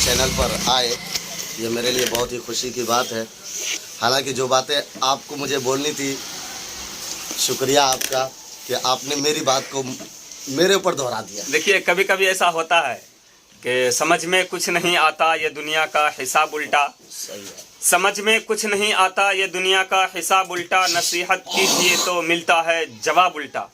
Channel पर आए, ये मेरे लिए बहुत ही खुशी की बात है। हालांकि जो बातें आपको मुझे बोलनी थी, शुक्रिया आपका कि आपने मेरी बात को मेरे ऊपर दोहरा दिया। देखिए, कभी कभी ऐसा होता है कि समझ में कुछ नहीं आता, ये दुनिया का हिसाब उल्टा। सही है। समझ में कुछ नहीं आता, ये दुनिया का हिसाब उल्टा। नसीहत कीजिए तो मिलता है जवाब उल्टा।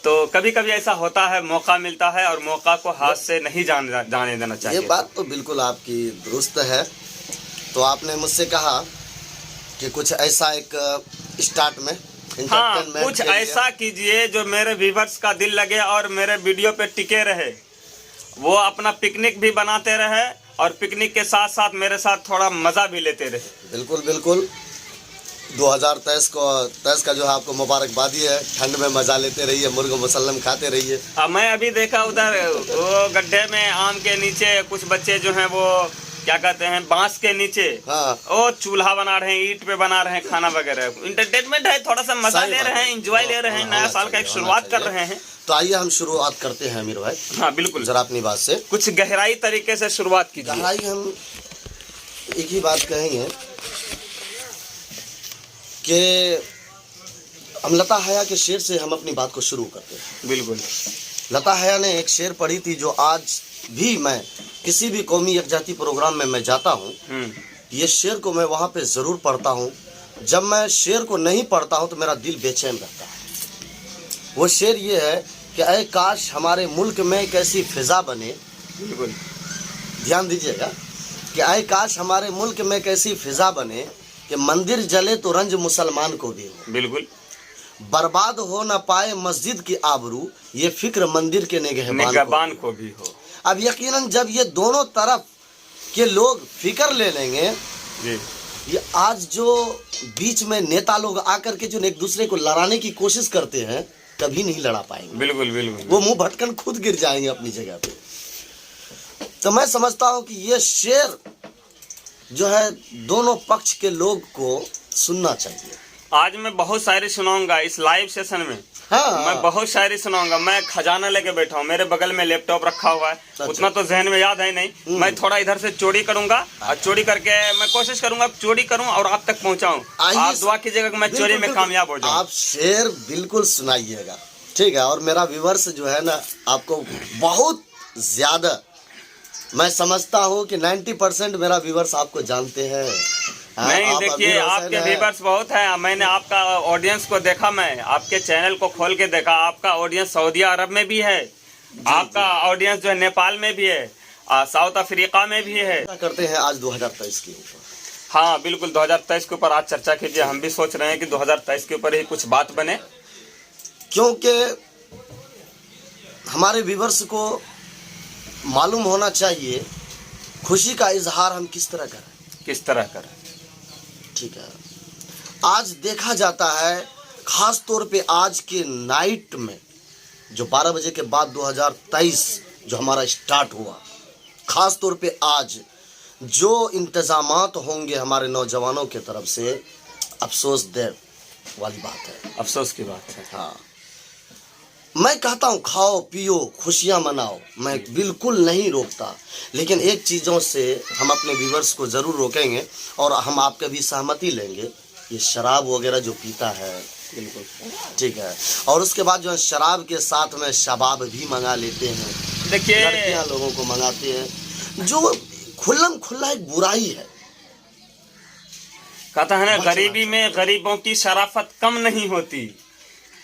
तो कभी कभी ऐसा होता है, मौका मिलता है और मौका को हाथ से नहीं जाने देना चाहिए। ये बात तो बिल्कुल आपकी दुरुस्त है। तो आपने मुझसे कहा कि कुछ ऐसा एक स्टार्ट में हाँ, कुछ ऐसा कीजिए जो मेरे व्यूवर्स का दिल लगे और मेरे वीडियो पे टिके रहे। वो अपना पिकनिक भी बनाते रहे और पिकनिक के साथ साथ मेरे साथ थोड़ा मज़ा भी लेते रहे। बिल्कुल बिल्कुल। 2023 का जो है आपको मुबारकबादी है। ठंड में मज़ा लेते रहिए, मुर्ग मुसल्लम खाते रहिए। मैं अभी देखा उधर वो गड्ढे में आम के नीचे कुछ बच्चे जो हैं वो क्या कहते हैं, बांस के नीचे हाँ, वो चूल्हा बना रहे हैं, ईंट पे बना रहे हैं खाना वगैरह। इंटरटेनमेंट है, थोड़ा सा मजा ले रहे हैं, एंजॉय ले रहे हैं, नया साल का एक शुरुआत कर रहे हैं। तो आइए हम शुरुआत करते हैं अमीर भाई। हाँ बिल्कुल, जरा अपनी बात से कुछ गहराई तरीके से शुरुआत कीजिए। गहराई हम एक ही बात कहेंगे कि हम लता हया के शेर से हम अपनी बात को शुरू करते हैं। बिल्कुल, लता हया ने एक शेर पढ़ी थी जो आज भी मैं किसी भी कौमी यकजाती प्रोग्राम में मैं जाता हूँ, ये शेर को मैं वहाँ पे ज़रूर पढ़ता हूँ। जब मैं शेर को नहीं पढ़ता हूँ तो मेरा दिल बेचैन रहता है। वो शेर ये है कि अय काश हमारे मुल्क में एक ऐसी फिज़ा बने। बिल्कुल ध्यान दीजिएगा कि अय काश हमारे मुल्क में एक ऐसी फिज़ा बने कि मंदिर जले तो रंज मुसलमान को भी हो। बिल्कुल, बर्बाद हो न पाए मस्जिद की आबरू, ये फिक्र मंदिर के निगहबान को भी हो। अब यकीनन जब ये दोनों तरफ के लोग फिक्र ले लेंगे जी। ये आज जो बीच में नेता लोग आकर के जो एक दूसरे को लड़ाने की कोशिश करते हैं, कभी नहीं लड़ा पाएंगे। बिल्कुल बिल्कुल, वो मुंह भटकन खुद गिर जाएंगे अपनी जगह पे। तो मैं समझता हूँ कि ये शेर जो है दोनों पक्ष के लोग को सुनना चाहिए। आज मैं बहुत शायरी सुनाऊंगा इस लाइव सेशन में। हाँ, मैं बहुत शायरी सुनाऊंगा। मैं खजाना लेके बैठा हूँ, मेरे बगल में लैपटॉप रखा हुआ है। अच्छा। उतना तो जहन में याद है नहीं। मैं थोड़ा इधर से चोरी करूंगा और चोरी करके मैं कोशिश करूंगा चोरी करूं और आप तक पहुंचाऊं। आप दुआ कीजिएगा कि मैं चोरी में कामयाब हो जाऊं। आप शेर बिल्कुल सुनाइएगा, ठीक है। और मेरा व्यूअर्स जो है ना, आपको बहुत ज्यादा मैं समझता हूँ कि 90% मेरा व्यूअर्स आपको जानते हैं। नहीं, देखिए आपके व्यूअर्स बहुत हैं। मैंने आपका ऑडियंस को देखा, मैं आपके चैनल को खोल के देखा। आपका ऑडियंस सऊदी अरब में भी है, आपका ऑडियंस जो है नेपाल में भी है, साउथ अफ्रीका में भी है। करते हैं आज 2023 के ऊपर। हाँ बिल्कुल, 2023 के ऊपर आज चर्चा कीजिए। हम भी सोच रहे हैं कि 2023 के ऊपर ही कुछ बात बने, क्योंकि हमारे व्यूअर्स को मालूम होना चाहिए खुशी का इजहार हम किस तरह करें। ठीक है, आज देखा जाता है खास तौर पे आज के नाइट में जो 12 बजे के बाद 2023 जो हमारा स्टार्ट हुआ, खास तौर पे आज जो इंतजामात होंगे हमारे नौजवानों के तरफ से, अफसोस दे वाली बात है, अफसोस की बात है। हाँ, मैं कहता हूँ खाओ पियो खुशियाँ मनाओ, मैं बिल्कुल नहीं रोकता, लेकिन एक चीज़ों से हम अपने व्यूअर्स को ज़रूर रोकेंगे और हम आपके भी सहमति लेंगे। ये शराब वगैरह जो पीता है, बिल्कुल ठीक है, और उसके बाद जो है शराब के साथ में शबाब भी मंगा लेते हैं। देखिए, लड़कियाँ लोगों को मंगाते हैं, जो खुल्लम खुल्ला एक बुराई है। कहता है ना, गरीबी में गरीबों की शराफत कम नहीं होती,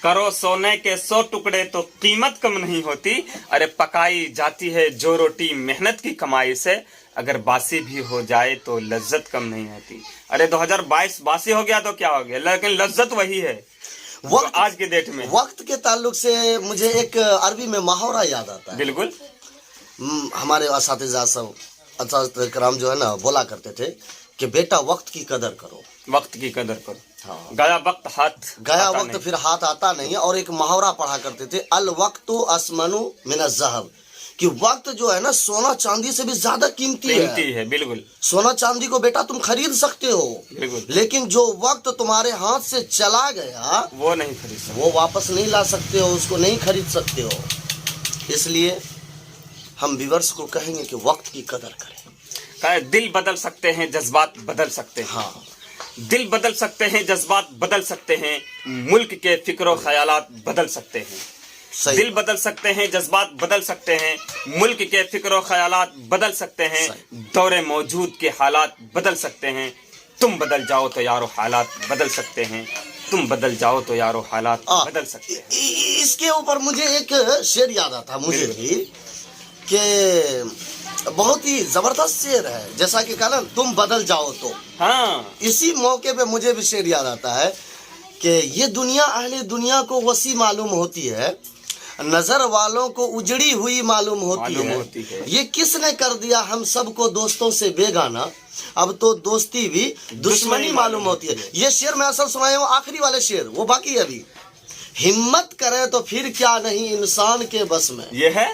करो सोने के 100 टुकड़े तो कीमत कम नहीं होती। अरे पकाई जाती है जो रोटी मेहनत की कमाई से, अगर बासी भी हो जाए तो लज्जत कम नहीं होती। अरे 2022 बासी हो गया तो क्या हो गया, लेकिन लज्जत वही है वक्त आज के डेट में। वक्त के ताल्लुक से मुझे एक अरबी में मुहावरा याद आता है। बिल्कुल, हमारे असातिज़ा सब असातिज़ा कराम जो है ना बोला करते थे कि बेटा वक्त की कदर करो, वक्त की कदर करो। हाँ, गया वक्त फिर हाथ आता नहीं। और एक मुहावरा पढ़ा करते थे, अल वक्तु अस्मनु मिन अज़्ज़हब, कि वक्त जो है ना सोना चांदी से भी ज्यादा कीमती है। बिल्कुल, सोना चांदी को बेटा तुम खरीद सकते हो, बिल्कुल, लेकिन जो वक्त तुम्हारे हाथ से चला गया वो नहीं खरीद सकते, वो वापस नहीं ला सकते हो, उसको नहीं खरीद सकते हो। इसलिए हम व्यूअर्स को कहेंगे कि वक्त की कदर करें। दिल बदल सकते हैं, जज्बात बदल सकते हैं। हाँ, दिल बदल सकते हैं, जज्बात बदल सकते हैं, मुल्क के फिक्र ख्यालात बदल सकते हैं। सही। दिल बदल सकते हैं, जज्बात बदल सकते हैं, मुल्क के फिक्र ख्यालात बदल सकते हैं, दौरे मौजूद के हालात बदल सकते हैं। तुम बदल जाओ तो यारो हालात बदल सकते हैं, तुम बदल जाओ तो यारो हालात बदल सकते हैं। इसके ऊपर मुझे एक शेर याद आता मुझे भी कि बहुत ही जबरदस्त शेर है, जैसा कि कहा ना, तुम बदल जाओ तो। हाँ, इसी मौके पे मुझे भी शेर याद आता है कि ये दुनिया अहले दुनिया को वसी मालूम होती है, नजर वालों को उजड़ी हुई मालूम होती है। ये किसने कर दिया हम सबको दोस्तों से बेगाना, अब तो दोस्ती भी दुश्मनी मालूम होती है। ये शेर मैं असल सुनाया हूँ, आखिरी वाले शेर वो बाकी है अभी। हिम्मत करें तो फिर क्या नहीं इंसान के बस में, ये है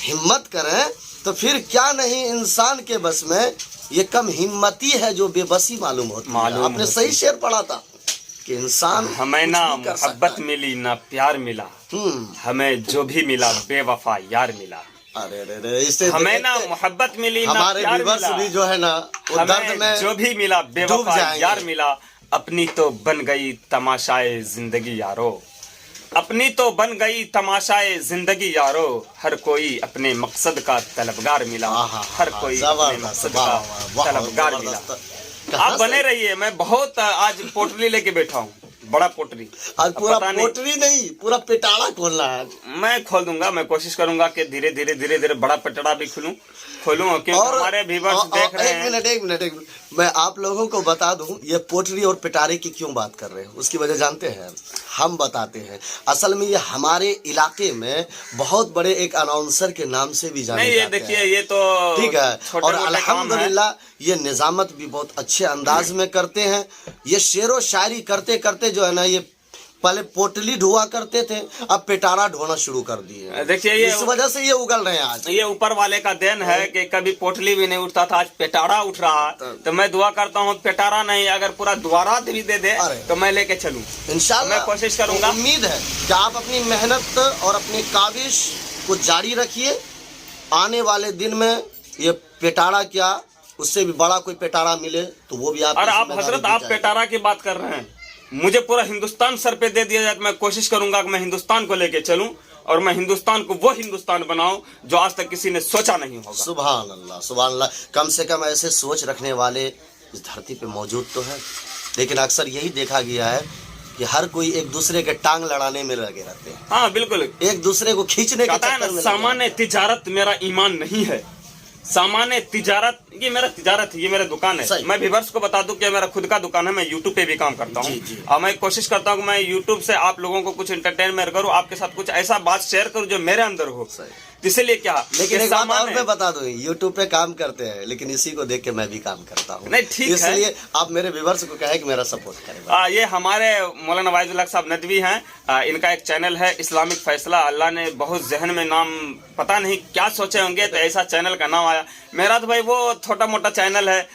हिम्मत करें तो फिर क्या नहीं इंसान के बस में, ये कम हिम्मती है जो बेबसी मालूम होती है। आपने सही शेर पढ़ा था कि इंसान हमें ना मोहब्बत मिली ना प्यार मिला, हमें जो भी मिला बेवफा यार मिला। अरे अरे इससे हमें ना मोहब्बत मिली ना हमारे प्यार व्यूअर्स मिला, भी जो है ना वो दर्द में जो भी मिला बेवफा जाएंगे। यार मिला। अपनी तो बन गई तमाशाए जिंदगी यारो, अपनी तो बन गई तमाशाए जिंदगी यारो, हर कोई अपने मकसद का तलबगार मिला, हर कोई अपने मकसद का तलबगार मिला। आप बने रहिए, मैं बहुत आज पोटली लेके बैठा हूँ, बड़ा पोटरी। आज पूरा पोटरी नहीं, पूरा पिटारा खोलना है। मैं खोल दूंगा, मैं कोशिश करूंगा कि धीरे धीरे बड़ा पिटारा भी खोलूं, क्योंकि हमारे व्यूअर्स देख रहे हैं। एक मिनट मैं आप लोगों को बता दूं, ये पोटरी और पिटारे की क्यों बात कर रहे हैं, उसकी वजह जानते हैं? हम बताते हैं। असल में ये हमारे इलाके में बहुत बड़े एक अनाउंसर के नाम से भी जाने जाते हैं। देखिए ये तो ठीक है, और अल्हम्दुलिल्लाह ये निजामत भी बहुत अच्छे अंदाज में करते हैं। ये शेरो शायरी करते करते जो है ना, ये पहले पोटली ढोआ करते थे, अब पिटारा ढोना शुरू कर दिए। देखिए ये इस वजह से ये उगल रहे हैं आज। ये ऊपर वाले का देन है कि कभी पोटली भी नहीं उठता था, आज पिटारा उठ रहा है। तो मैं दुआ करता हूँ पिटारा नहीं, अगर पूरा द्वारा भी दे दे तो मैं लेके चलूं। इंशाल्लाह मैं कोशिश करूंगा। उम्मीद है कि आप अपनी मेहनत और अपनी काविश को जारी रखिए। आने वाले दिन में ये पिटारा क्या, उससे भी बड़ा कोई पिटारा मिले तो वो भी आप। और आप हजरत, आप पिटारा की बात कर रहे हैं, मुझे पूरा हिंदुस्तान सर पे दे दिया जाए तो मैं कोशिश करूंगा कि मैं हिंदुस्तान को लेके चलूं और मैं हिंदुस्तान को वो हिंदुस्तान बनाऊं जो आज तक किसी ने सोचा नहीं होगा। सुभान अल्लाह, सुभान अल्लाह। कम से कम ऐसे सोच रखने वाले इस धरती पे मौजूद तो है, लेकिन अक्सर यही देखा गया है कि हर कोई एक दूसरे के टांग लड़ाने में लगे रहते हैं। हाँ बिल्कुल, एक दूसरे को खींचने के चक्कर में। सामान्य तिजारत मेरा ईमान नहीं है। सामान्य तिजारत, ये मेरा तिजारत है, ये मेरा दुकान है। मैं व्यूअर्स को बता दूं कि मेरा खुद का दुकान है, मैं यूट्यूब पे भी काम करता हूँ और मैं कोशिश करता हूँ कि मैं यूट्यूब से आप लोगों को कुछ एंटरटेनमेंट करूँ, आपके साथ कुछ ऐसा बात शेयर करूँ जो मेरे अंदर हो। इसलिए क्या, लेकिन एक बात और मैं बता दूं, यूट्यूब पे काम करते हैं लेकिन इसी को देख के मैं भी काम करता हूँ। नहीं ठीक है, इसलिए आप मेरे व्यूअर्स को कहे कि मेरा सपोर्ट करें। ये हमारे मौलाना वाइजुल हक साहब नदवी हैं, इनका एक चैनल है इस्लामिक फैसला। अल्लाह ने बहुत जहन में नाम, पता नहीं क्या सोचे होंगे तो ऐसा चैनल का नाम आया। मेरा तो भाई वो छोटा मोटा चैनल है,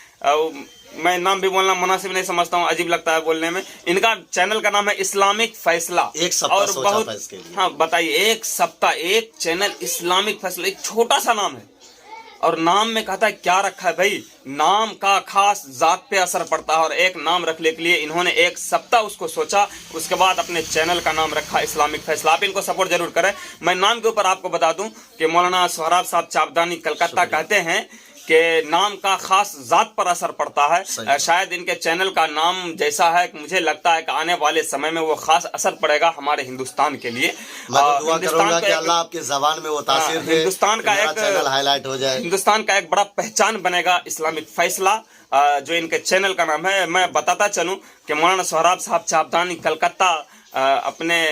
मैं नाम भी बोलना मुनासिब नहीं समझता हूँ, अजीब लगता है बोलने में। इनका चैनल का नाम है इस्लामिक फैसला। एक सप्ताह और बहुत था इसके लिए। हाँ बताइए, एक सप्ताह एक चैनल इस्लामिक फैसला, एक छोटा सा नाम है और नाम में कहता है क्या रखा है भाई, नाम का खास जात पे असर पड़ता है और एक नाम रखने के लिए इन्होंने एक सप्ताह उसको सोचा, उसके बाद अपने चैनल का नाम रखा इस्लामिक फैसला। आप इनको सपोर्ट जरूर करें। मैं नाम के ऊपर आपको बता दूं कि मौलाना सोहराब साहब चाबदानी कलकत्ता कहते हैं कि नाम का खास जात पर असर पड़ता है। शायद इनके चैनल का नाम जैसा है, मुझे लगता है कि आने वाले समय में वो खास असर पड़ेगा हमारे हिंदुस्तान के लिए। मैं तो दुआ करूंगा कि अल्लाह आपके ज़बान में वो तासीर दे, हिंदुस्तान का एक चैनल हाईलाइट हो जाए, हिंदुस्तान का एक बड़ा पहचान बनेगा इस्लामिक फैसला, जो इनके चैनल का नाम है। मैं बताता चलूं कि मौलाना सोहराब साहब चाबदानी कलकत्ता अपने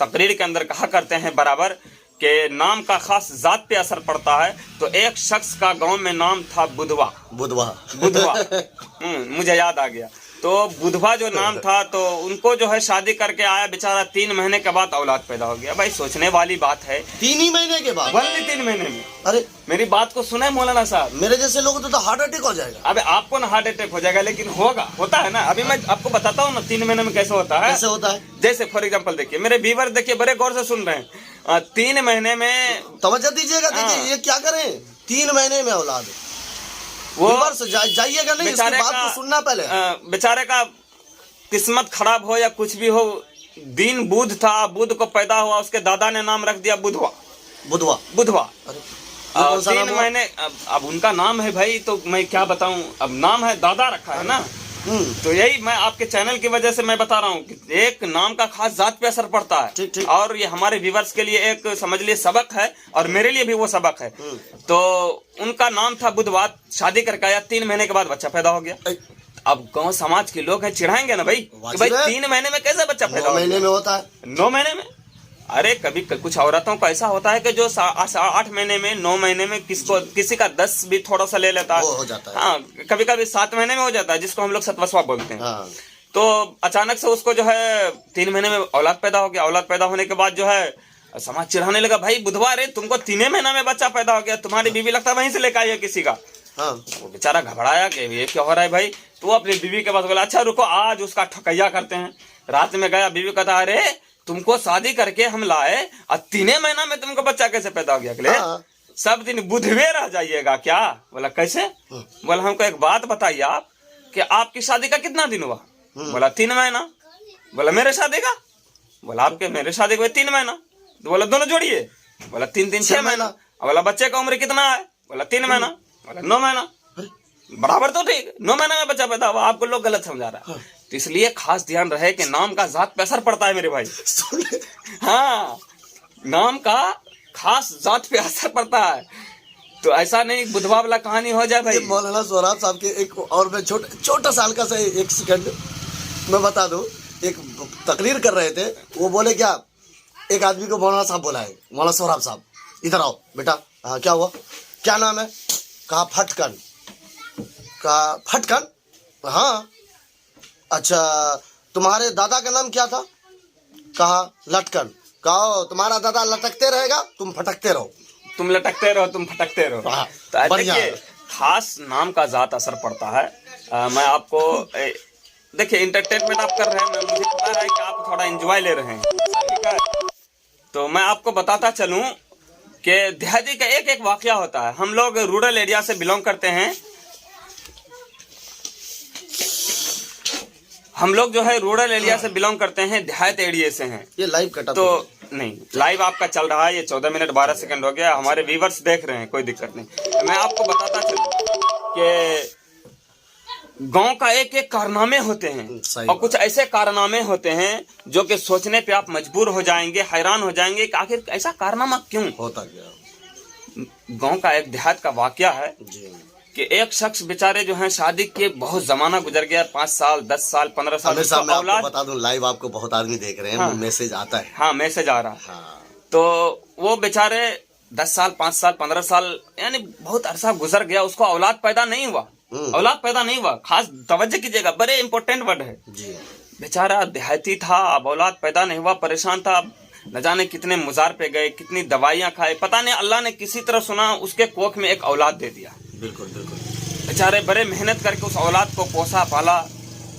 तकरीर के अंदर कहा करते हैं बराबर कि नाम का खास जात पे असर पड़ता है। तो एक शख्स का गांव में नाम था बुधवा। मुझे याद आ गया। तो बुधवा जो नाम था, तो उनको जो है शादी करके आया बेचारा, 3 महीने के बाद औलाद पैदा हो गया। भाई सोचने वाली बात है, 3 ही महीने के बाद, 3 महीने में। अरे मेरी बात को सुने मौलाना साहब, मेरे जैसे लोगों तो हार्ट अटैक हो जाएगा। अबे आपको ना हार्ट अटैक हो जाएगा, लेकिन होता है ना। अभी मैं आपको बताता हूँ ना 3 महीने में कैसे होता है। कैसे होता है? जैसे फॉर एग्जाम्पल देखिए, मेरे व्यूअर देखिए, बड़े गौर से सुन रहे हैं। 3 महीने में तवज्जो दीजिएगा, देखिए ये क्या करें, 3 महीने में औलाद। वो जाइएगा नहीं, इसकी बात को सुनना पहले। बेचारे का किस्मत खराब हो या कुछ भी हो, दिन बुध था, बुध को पैदा हुआ, उसके दादा ने नाम रख दिया बुधवा। बुधवा बुधवा। अरे 3 महीने अब उनका नाम है भाई, तो मैं क्या बताऊं, अब नाम है, दादा रखा है ना। तो यही मैं आपके चैनल की वजह से मैं बता रहा हूँ कि एक नाम का खास जात पे असर पड़ता है। ठीक। और ये हमारे व्यूवर्स के लिए एक समझ लिए सबक है, और मेरे लिए भी वो सबक है। तो उनका नाम था बुधवार, शादी करके आया, 3 महीने के बाद बच्चा पैदा हो गया। अब गांव समाज के लोग हैं, चिढ़ाएंगे ना भाई कि भाई 3 महीने में कैसे बच्चा पैदा हो गया? 9 महीने में होता है। 9 महीने में? अरे कभी कुछ औरतों को ऐसा होता है कि जो 8 महीने में, 9 महीने में किसी का 10 भी थोड़ा सा ले लेता है, वो हो जाता है। हाँ, कभी कभी 7 महीने में हो जाता है, जिसको हम लोग सतवसवा बोलते हैं। हाँ। तो अचानक से उसको जो है 3 महीने में औलाद पैदा हो गया। औलाद पैदा होने के बाद जो है समाज चिढ़ाने लगा, भाई बुधवार तुमको 3 महीना में बच्चा पैदा हो गया, तुम्हारी बीवी लगता है वहीं से लेकर आई है किसी का। हाँ। वो बेचारा घबराया कि ये क्या हो रहा है भाई। तो वो अपनी बीवी के पास बोला, अच्छा रुको, आज उसका ठकैया करते हैं। रात में गया, बीवी कहता, अरे तुमको शादी करके हम लाए और 3 महीना में तुमको बच्चा कैसे पैदा हो गया? हाँ। सब दिन बुधवे रह जाइएगा क्या? बोला कैसे? बोला हमको एक बात बताइए आप कि आपकी शादी का कितना दिन हुआ? बोला 3 महीना। बोला मेरे शादी का? बोला आपके मेरे शादी का 3 महीना। तो बोला दोनों जोड़िए। बोला 3 6 महीना। बोला बच्चे का उम्र कितना है? बोला 3 महीना। बोला 9 महीना। बराबर तो ठीक, 9 महीने में बच्चा पैदा हुआ। आपको लोग गलत समझा रहा है। तो इसलिए खास ध्यान रहे कि नाम का जात पे असर पड़ता है मेरे भाई। हाँ, नाम का खास जात पे असर पड़ता है। तो ऐसा नहीं बुधवा वाला कहानी हो जाए भाई। मौलाना सोहराब साहब के एक और मैं छोटा साल का से 1 सेकंड मैं बता दूं, एक तकरीर कर रहे थे, वो बोले क्या, एक आदमी को मौलाना साहब बोला है, मौलाना सोहराब साहब इधर आओ बेटा। हाँ क्या हुआ, क्या नाम है? कहा फटकन। कहा फटकन? हाँ। अच्छा तुम्हारे दादा का नाम क्या था? कहा लटकन। कहा तुम्हारा दादा लटकते रहेगा, तुम फटकते रहो। तुम लटकते रहो, तुम फटकते रहो। तो देखिए खास नाम का जात असर पड़ता है। मैं आपको देखिए इंटरटेनमेंट आप कर रहे हैं, मुझे पता है कि आप थोड़ा एंजॉय ले रहे हैं, ठीक है? तो मैं आपको बताता चलूं कि देहाती का एक एक वाकया होता है। हम लोग रूरल एरिया से बिलोंग करते हैं। हम लोग जो है रूरल एरिया से बिलोंग करते हैं, देहात एरिया से हैं। ये लाइव कटा तो नहीं, लाइव आपका चल रहा है, ये 14 मिनट 12 सेकंड हो गया, हमारे व्यूवर्स देख रहे हैं, कोई दिक्कत नहीं। मैं आपको बताता चलूं कि गांव का एक एक कारनामे होते हैं, और कुछ ऐसे कारनामे होते हैं जो कि सोचने पे आप मजबूर हो जाएंगे, हैरान हो जाएंगे कि आखिर ऐसा कारनामा क्यों होता गया। गांव का एक देहात का वाकया है कि एक शख्स बेचारे जो हैं शादी के बहुत जमाना गुजर गया, 5 साल 10 साल 15 साल औलाद। बता दूं लाइव आपको बहुत आदमी देख रहे हैं। हाँ, मैसेज आता है। हाँ मैसेज आ रहा है। हाँ। तो वो बेचारे 10 साल 5 साल 15 साल यानी बहुत अरसा गुजर गया, उसको औलाद पैदा नहीं हुआ। औलाद पैदा नहीं हुआ, खास तवज्जो कीजिएगा, बड़े इंपॉर्टेंट वर्ड है जी। बेचारा देहाती था, अब औलाद पैदा नहीं हुआ, परेशान था, न जाने कितने मुजार पे गए, कितनी दवाइयां खाए, पता नहीं अल्लाह ने किसी तरह सुना उसके कोख में एक औलाद दे दिया। बिल्कुल बिल्कुल। बेचारे बड़े मेहनत करके उस औलाद को पोसा पाला।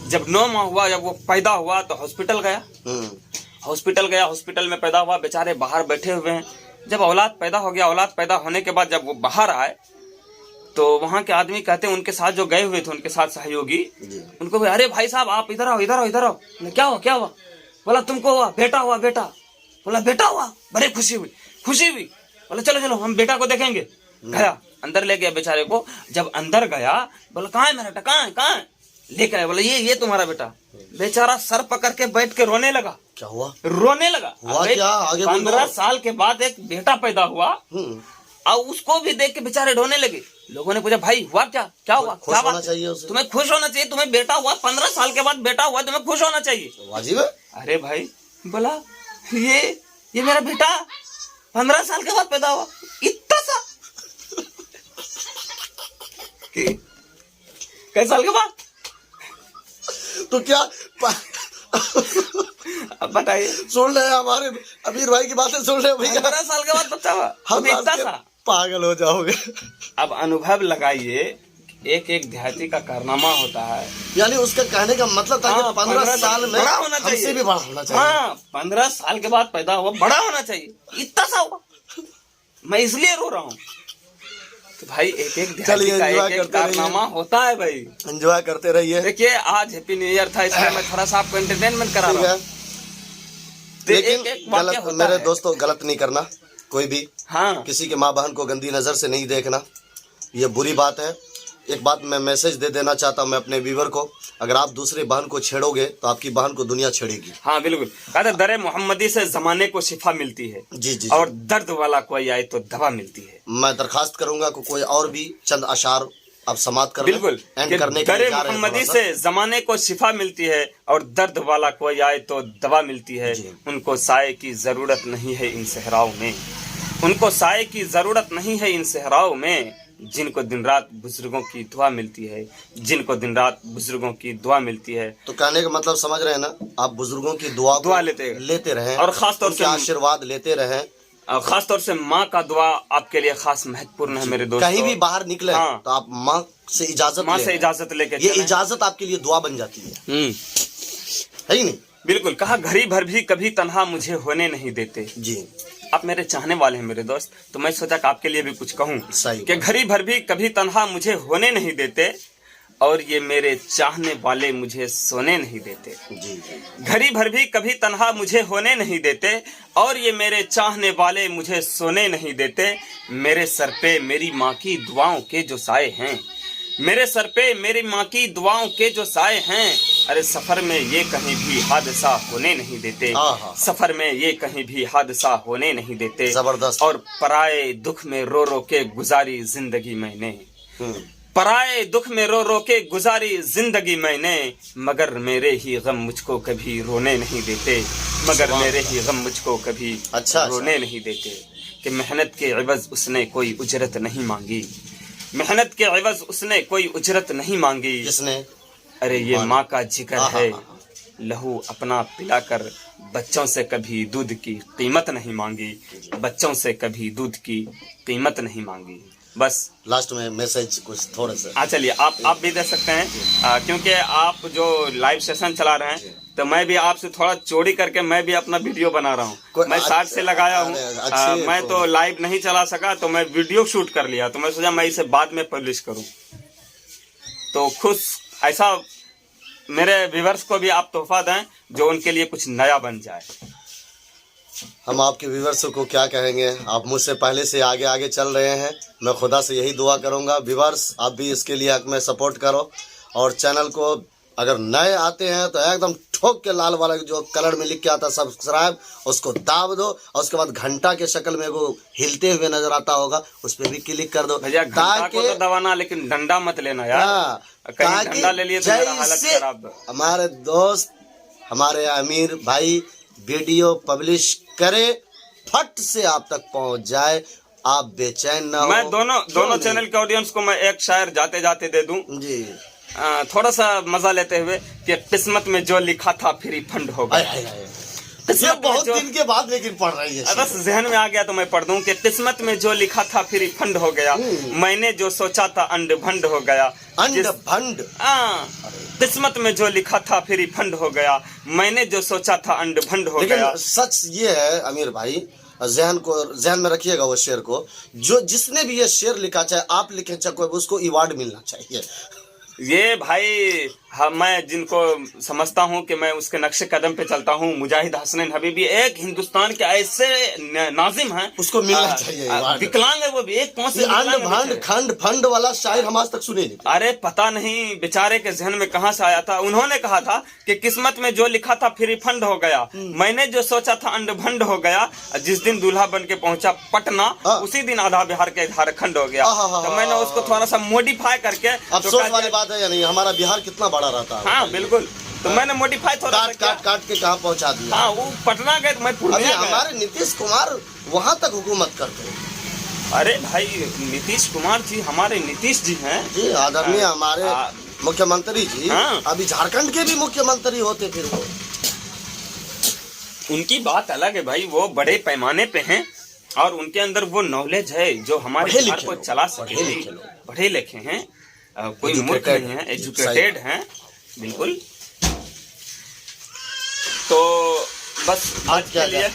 जब 9 माह हुआ, जब वो पैदा हुआ तो हॉस्पिटल गया। हॉस्पिटल में पैदा हुआ, बेचारे बाहर बैठे हुए हैं। जब औलाद पैदा हो गया, औलाद पैदा होने के बाद जब वो बाहर आए तो वहां के आदमी कहते हैं, उनके साथ जो गए हुए थे, उनके साथ सहयोगी, उनको भी, अरे भाई साहब आप इधर आओ इधर आओ इधर आओ। क्या हुआ? बोला तुमको हुआ, बेटा हुआ बेटा। बोला बेटा हुआ, बड़े खुशी हुई। बोला चलो हम बेटा को देखेंगे। गया अंदर ले गया बेचारे को। जब अंदर गया बोला कहाँ है मेरा बेटा, कहाँ है? लेकर आया। बोला ये तुम्हारा बेटा। बेचारा सर पकड़ के बैठ के रोने लगा। क्या हुआ? रोने लगा। 15 साल के बाद एक बेटा पैदा हुआ और उसको भी देख के बेचारे रोने लगे। लोगों ने पूछा भाई हुआ क्या हुआ? खुश होना चाहिए उसे। तुम्हें खुश होना चाहिए, तुम्हें बेटा हुआ, 15 साल के बाद बेटा हुआ, तुम्हें खुश होना चाहिए, वाजिब है। अरे भाई बोला ये मेरा बेटा 15 साल के बाद पैदा हुआ, इतना सा कई साल के बाद? तो क्या अब बताइए। सुन रहे हमारे अमीर भाई की बातें सुन रहे भैया, 15 साल के बाद बच्चा हुआ, हम इतना सा पागल हो जाओगे। अब अनुभव लगाइए, एक देहाती का कारनामा होता है। यानी उसका कहने का मतलब था कि 15 साल में बड़ा होना चाहिए, हमसे भी बड़ा होना चाहिए। हाँ 15 साल के बाद पैदा हुआ, बड़ा होना चाहिए, इतना सा हुआ। मैं इसलिए रो रहा हूँ। तो भाई एक एक चलिए, का एंजॉय एक करते कारनामा होता है भाई। एंजॉय करते रहिए। देखिए आज हैप्पी न्यू ईयर था, इसलिए मैं थोड़ा सा आपको एंटरटेनमेंट करा ठीक रहा है, हूँ। तो लेकिन एक वाक्य गलत, होता मेरे है। दोस्तों गलत नहीं करना कोई भी, हाँ किसी के माँ बहन को गंदी नज़र से नहीं देखना, ये बुरी बात है। एक बात मैं मैसेज दे देना चाहता हूँ मैं अपने व्यूवर को, अगर आप दूसरे बहन को छेड़ोगे तो आपकी बहन को दुनिया छेड़ेगी। हाँ बिल्कुल, कहते दरे मोहम्मदी से जमाने को शिफा मिलती है, जी जी, और दर्द वाला कोई आए तो दवा मिलती है। मैं दरखास्त करूंगा कि कोई और भी चंद अशार आप समाप्त कर बिल्कुल, एंड करने के दरे लिए जा रहे हैं मोहम्मदी थोड़ा सा। से जमाने को शिफा मिलती है, और दर्द वाला कोई आए तो दवा मिलती है। जी। उनको साए की जरूरत नहीं है इन सहराओं में, उनको साए की जरूरत नहीं है इन सहराओं में, जिनको दिन रात बुजुर्गों की दुआ मिलती है, जिनको दिन रात बुजुर्गों की दुआ मिलती है। तो कहने का मतलब समझ रहे हैं ना, आप बुजुर्गों की दुआ लेते रहें, और खास तौर से आशीर्वाद लेते रहें। खास तौर से माँ का दुआ आपके लिए खास महत्वपूर्ण है मेरे दोस्तों। कहीं भी बाहर निकले हाँ। तो आप माँ से इजाजत लेके ये इजाजत आपके लिए दुआ बन जाती है ही नहीं? बिल्कुल, कहा घड़ी भर भी कभी तन्हा मुझे होने नहीं देते। जी, आप मेरे चाहने वाले हैं मेरे दोस्त, तो मैं सोचा कि आपके लिए भी कुछ कहूँ सही कि घड़ी भर भी कभी तन्हा मुझे होने नहीं देते, और ये मेरे चाहने वाले मुझे सोने नहीं देते। जी जी, घड़ी भर भी कभी तन्हा मुझे होने नहीं देते, और ये मेरे चाहने वाले मुझे सोने नहीं देते। मेरे सर पे मेरी माँ की दुआओं के जो साए हैं, मेरे सर पे मेरी माँ की दुआओं के जो साए हैं, अरे सफर में ये कहीं भी हादसा होने नहीं देते, सफर में ये कहीं भी हादसा होने नहीं देते। जबरदस्त। और पराए दुख में रो रो के गुजारी जिंदगी मैंने, पराए दुख में रो रो के गुजारी जिंदगी मैंने, मगर मेरे ही गम मुझको कभी रोने नहीं देते, मगर मेरे ही गम मुझको कभी रोने नहीं देते। कि मेहनत के एवज उसने कोई उजरत नहीं मांगी, मेहनत के एवज उसने कोई उजरत नहीं मांगी। किसने? अरे ये माँ का जिक्र है, लहू अपना पिलाकर बच्चों से कभी दूध की कीमत नहीं मांगी, बच्चों से कभी दूध की कीमत नहीं मांगी। बस लास्ट में मैसेज कुछ थोड़ा सा चलिए आप भी दे सकते हैं, क्योंकि आप जो लाइव सेशन चला रहे हैं, तो मैं भी आपसे थोड़ा चोरी करके मैं भी अपना वीडियो बना रहा हूँ। मैं 60 से लगाया हूँ, मैं तो लाइव नहीं चला सका, तो मैं वीडियो शूट कर लिया, तो मैं सोचा मैं इसे बाद में पब्लिश करूँ। तो खुश ऐसा मेरे व्यूअर्स को भी आप तोहफा दें जो उनके लिए कुछ नया बन जाए। हम आपके व्यूवर्स को क्या कहेंगे, आप मुझसे पहले से आगे आगे चल रहे हैं, मैं खुदा से यही दुआ करूंगा व्यूवर्स आप भी इसके लिए हक में सपोर्ट करो, और चैनल को अगर नए आते हैं तो एकदम ठोक के लाल वाला जो कलर में लिख के आता सब्सक्राइब, उसको दाब दो, और उसके बाद घंटा के शक्ल में वो हिलते हुए नजर आता होगा, उस पर भी क्लिक कर दो। भैया घंटा को तो दबाना, लेकिन डंडा मत लेना यार, कहीं डंडा ले लिए तो मेरा हालत खराब। हमारे दोस्त हमारे अमीर भाई वीडियो पब्लिश करे, फट से आप तक पहुंच जाए, आप बेचैन ना हो। मैं दोनों चैनल के ऑडियंस को मैं एक शायर जाते जाते दे दूं जी, थोड़ा सा मजा लेते हुए कि किस्मत में जो लिखा था फिर फंड हो गया। ये बहुत दिन के बाद लेकिन पढ़ रही है, बस जहन में आ गया तो मैं पढ़ दूं कि किस्मत में जो लिखा था फिर फंड हो गया, मैंने जो सोचा था अंड भंड हो गया। अंड भंड? किस्मत में जो लिखा था फिर फंड हो गया, मैंने जो सोचा था अंड भंड हो गया। सच ये है अमीर भाई, जहन में रखिएगा वो शेर को, जो जिसने भी ये शेर लिखा, चाहे आप लिखे चाहे कोई, उसको अवार्ड मिलना चाहिए। ये भाई मैं जिनको समझता हूँ कि मैं उसके नक्शे कदम पे चलता हूँ, मुजाहिद हसनैन हबीबी एक हिंदुस्तान के ऐसे नाजिम हैं, उसको मिलना चाहिए। विकलांग है वो भी, एक पांच खंड फंड वाला शायर हम आज तक सुने नहीं। अरे पता नहीं बेचारे के जहन में कहाँ से आया था। उन्होंने कहा था कि किस्मत में जो लिखा था फिर फंड हो गया, मैंने जो सोचा था अंड भंड हो गया। जिस दिन दूल्हा बन के पहुंचा पटना, उसी दिन आधा बिहार के झारखंड हो गया। तो मैंने उसको थोड़ा सा मॉडिफाई करके, अफसोस वाली बात है यानी हमारा बिहार कितना बड़ा रहता है। हाँ बिल्कुल, तो मैंने मॉडिफाई थोड़ा काट के कहाँ पहुँचा दिया। हाँ वो पटना गए, मैं पूर्णिया गया। हमारे नीतीश कुमार वहाँ तक हुकूमत करते हैं। अरे भाई नीतीश कुमार जी हमारे नीतीश जी हैं जी, आदरणीय हमारे मुख्यमंत्री जी। अभी झारखंड के भी मुख्यमंत्री होते, फिर वो उनकी बात अलग है भाई, वो बड़े पैमाने पे हैं और उनके अंदर वो नॉलेज है जो हमारे बिहार को चला सके। पढ़े लिखे हैं, कोई मूर्ख नहीं है, एजुकेटेड हैं बिल्कुल। तो बस आज के लिए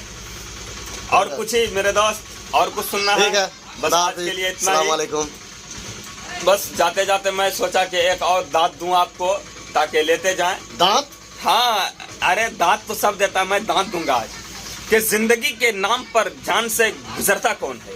और कुछ ही मेरे दोस्त और कुछ सुनना है, ठीक है, बस आज के लिए इतना ही। बस जाते जाते मैं सोचा कि एक और दांत दूं आपको ताकि लेते जाएं। दांत? हाँ, अरे दांत तो सब देता, मैं दांत दूंगा आज। कि जिंदगी के नाम पर जान से गुजरता कौन है।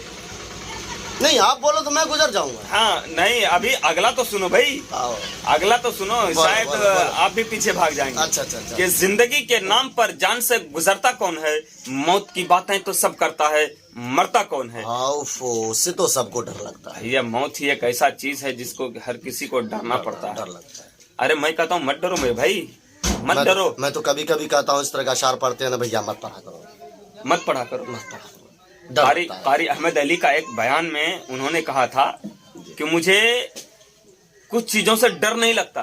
नहीं, आप बोलो तो मैं गुजर जाऊंगा। हाँ नहीं, अभी अगला तो सुनो भाई, आओ। अगला तो सुनो, शायद बोलो। आप भी पीछे भाग जाएंगे। अच्छा अच्छा अच्छा। कि जिंदगी के नाम पर जान से गुजरता कौन है, मौत की बातें तो सब करता है, मरता कौन है। उससे तो सबको डर लगता है। भैया मौत ही एक ऐसा चीज है जिसको हर किसी को डरना पड़ता है। डर लगता है। अरे मैं कहता हूँ मत डरो मेरे भाई, मत डरो। मैं तो कभी कभी कहता हूँ, इस तरह का अशार पढ़ते हैं ना भैया, मत पढ़ा करो, मत पढ़ा करो, मत पढ़ा करो। डर लगता है। कारी अहमद अली का एक बयान में उन्होंने कहा था कि मुझे कुछ चीजों से डर नहीं लगता,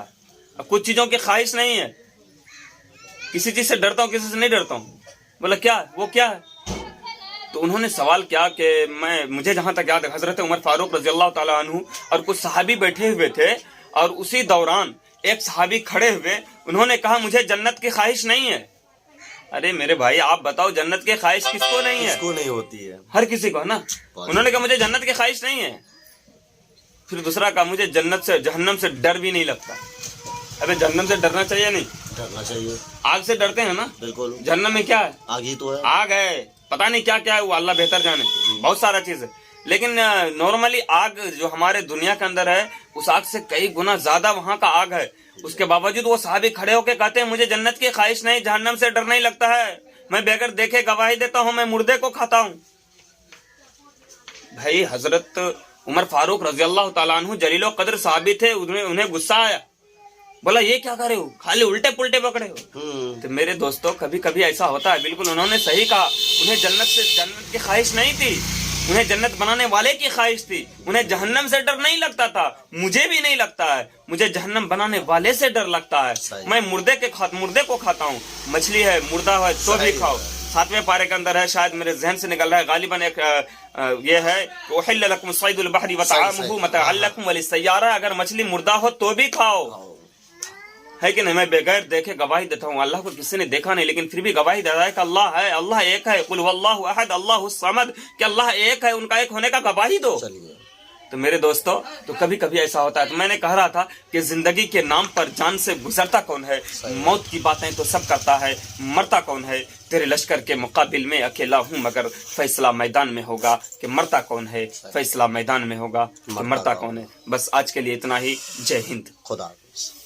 कुछ चीजों की ख्वाहिश नहीं है। किसी चीज से डरता हूँ, किसी से नहीं डरता हूँ। बोला क्या, वो क्या है? तो उन्होंने सवाल किया कि मुझे जहां तक याद है, हजरत उमर फारूक रजी अल्लाह तआला अन्हु और कुछ सहाबी बैठे हुए थे, और उसी दौरान एक सहाबी खड़े हुए, उन्होंने कहा मुझे जन्नत की ख्वाहिश नहीं है। अरे मेरे भाई आप बताओ, जन्नत की ख्वाहिश किसको नहीं है? किसको नहीं होती है? हर किसी को है ना। उन्होंने कहा मुझे जन्नत की ख्वाहिश नहीं है। फिर दूसरा कहा मुझे जन्नत से, जहन्नम से डर भी नहीं लगता। अबे जहन्नम से डरना चाहिए नहीं? डरना चाहिए। आग से डरते हैं ना? बिल्कुल। जहन्नम में क्या है? आग ही तो है। आग है, पता नहीं क्या क्या है, वो अल्लाह बेहतर जाने, बहुत सारा चीज है। लेकिन नॉर्मली आग जो हमारे दुनिया के अंदर है, उस आग से कई गुना ज्यादा वहां का आग है। उसके बावजूद वो साहबी खड़े होके कहते हैं मुझे जन्नत की ख्वाहिश नहीं, जहन्नम से डर नहीं लगता है, मैं बगैर देखे गवाही देता हूं, मैं मुर्दे को खाता हूं। भाई हजरत उमर फारूक रजी अल्लाह तआला अन्हु जलीलो कदर साहबी थे, उन्हें गुस्सा आया। बोला ये क्या कर रहे हो, खाली उल्टे पुल्टे पकड़े हो। तो मेरे दोस्तों कभी कभी ऐसा होता है, बिल्कुल उन्होंने सही कहा। उन्हें जन्नत की ख्वाहिश नहीं थी, उन्हें जन्नत बनाने वाले की ख्वाहिश थी। उन्हें जहन्नम से डर नहीं लगता था, मुझे भी नहीं लगता है। मुझे जहन्नम बनाने वाले से डर लगता है। मैं मुर्दे को खाता हूँ। मछली है, मुर्दा है तो भी खाओ। 7वें पारे के अंदर है, शायद मेरे जहन से निकल रहा है, गालिबन एक ये है, उहिल्ल लकुम सैदुल बहरी व तआमुहु मतअल लकुम वलिस्सय्यारा, अगर मछली मुर्दा हो तो भी खाओ, है कि नहीं? मैं बगैर देखे गवाही देता हूँ। अल्लाह को किसी ने देखा नहीं, लेकिन फिर भी गवाही दे रहा है कि अल्लाह है, अल्लाह एक है, कुल वल्लाहु अहद अल्लाहुस समद, कि अल्लाह एक है, उनका एक होने का गवाही दो। तो मेरे दोस्तों, तो कभी कभी ऐसा होता है। तो मैंने कह रहा था कि जिंदगी के नाम पर जान से गुजरता कौन है, मौत की बातें तो सब करता है, मरता कौन है। तेरे लश्कर के मुकाबिल में अकेला हूँ, मगर फैसला मैदान में होगा कि मरता कौन है, फैसला मैदान में होगा कि मरता कौन है। बस आज के लिए इतना ही। जय हिंद, खुदा हाफिज़।